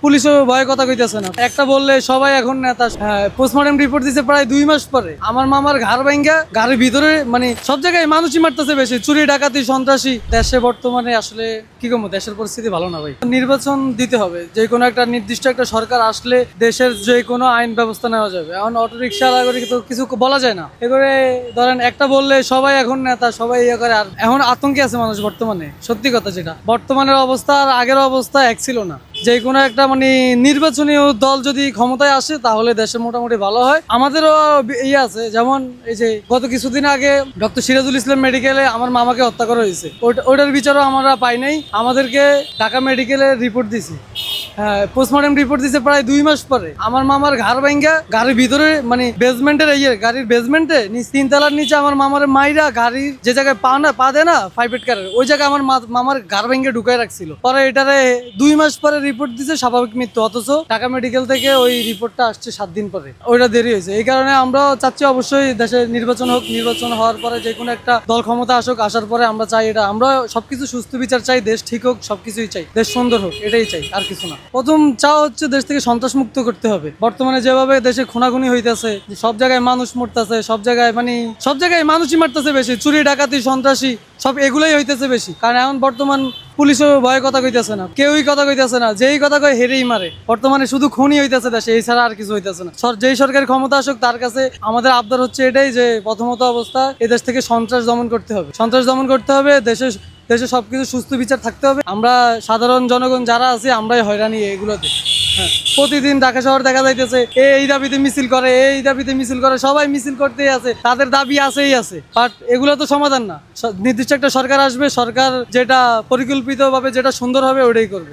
পুলিশও ভয়ে কথা কইতেছে না। একটা বললে সবাই এখন নেতা। পোস্টমর্টম রিপোর্ট দিছে প্রায় 2 মাস পরে। আমার মামার ঘর ভাঙ্গা গাড়ির ভিতরে মানে সব জায়গায় মানুষই মারতেছে বেশি, চুরি ডাকাতি সন্ত্রাসী। দেশে বর্তমানে আসলে কি কমো, দেশের পরিস্থিতি ভালো না ভাই। নির্বাচন দিতে হবে, যে কোনো একটা নির্দিষ্ট একটা সরকার আসলে দেশের যে কোনো আইন ব্যবস্থা নেওয়া যাবে। এখন অটো রিক্সা করে তো কিছু বলা যায় না। এবারে ধরেন একটা বললে সবাই এখন নেতা, সবাই ইয়ে করে। আর এখন আতঙ্কে আছে মানুষ বর্তমানে, সত্যি কথা যেটা। বর্তমানের অবস্থা আর আগের অবস্থা এক ছিল না। যে কোনো একটা মানে নির্বাচনী দল যদি ক্ষমতায় আসে তাহলে দেশের মোটামুটি ভালো হয়। আমাদেরও ইয়ে আছে, যেমন এই যে গত কিছুদিন আগে ডক্টর সিরাজুল ইসলাম মেডিকেলে আমার মামাকে হত্যা করা হয়েছে, ওইটার বিচারও আমরা পাই নাই। আমাদেরকে ঢাকা মেডিকেলে রিপোর্ট দিছি, পোস্টমর্টম রিপোর্ট দিছে প্রায় 2 মাস পরে। আমার মামার ঘর ভাঙ্গা গাড়ির ভিতরে মানে বেসমেন্টের গাড়ির বেসমেন্টে 3 তলার নিচে আমার মামার মাইরা গাড়ির যে জায়গায় পা দেয় না প্রাইভেট কারের, ওই জায়গায় আমার মামার ঘর ভেঙে ঢুকাই রাখছিল। পরে এটারে 2 মাস পরে রিপোর্ট দিছে স্বাভাবিক মৃত্যু, অথচ ঢাকা মেডিকেল থেকে ওই রিপোর্টটা আসছে 7 দিন পরে। ওইটা দেরি হয়েছে। এই কারণে আমরা চাচ্ছি অবশ্যই দেশে নির্বাচন হোক। নির্বাচন হওয়ার পরে যে কোনো একটা দল ক্ষমতা আসুক, আসার পরে আমরা চাই এটা, আমরা সবকিছু সুস্থ বিচার চাই, দেশ ঠিক হোক, সবকিছুই চাই, দেশ সুন্দর হোক, এটাই চাই, আর কিছু না। প্রথম চাওয়া হচ্ছে দেশ থেকে সন্ত্রাস মুক্ত করতে হবে। বর্তমানে যেভাবে দেশে খুনাখুনি হইতেছে, সব জায়গায় মানুষ মরতেছে, সব জায়গায় মানুষই মারতেছে বেশি, চুরি ডাকাতি সন্ত্রাসী সব এগুলোই হইতেছে বেশি। কারণ এখন বর্তমান পুলিশও ভয়ে কথা কইতেছে না, কেউই কথা কইতেছে না, যেই কথা কয় হেরেই মারে। বর্তমানে শুধু খুনই হইতেছে দেশে, এই ছাড়া আর কিছু হইতেছে না। যেই সরকারি ক্ষমতা আসুক তার কাছে আমাদের আবদার হচ্ছে এটাই যে প্রথমত অবস্থা এদেশ থেকে সন্ত্রাস দমন করতে হবে, দেশে সবকিছু সুস্থ বিচার থাকতে হবে। আমরা সাধারণ জনগণ যারা আছি আমরাই হয়রানি এগুলোতে। প্রতিদিন ঢাকা শহর দেখা যাইতেছে এই দাবিতে মিছিল করে, এই দাবিতে মিছিল করে, সবাই মিছিল করতেই আছে, তাদের দাবি আছেই আছে। বাট এগুলো তো সমাধান না। নির্দিষ্ট একটা সরকার আসবে, সরকার যেটা পরিকল্পিতভাবে যেটা সুন্দর হবে ওটাই করবে।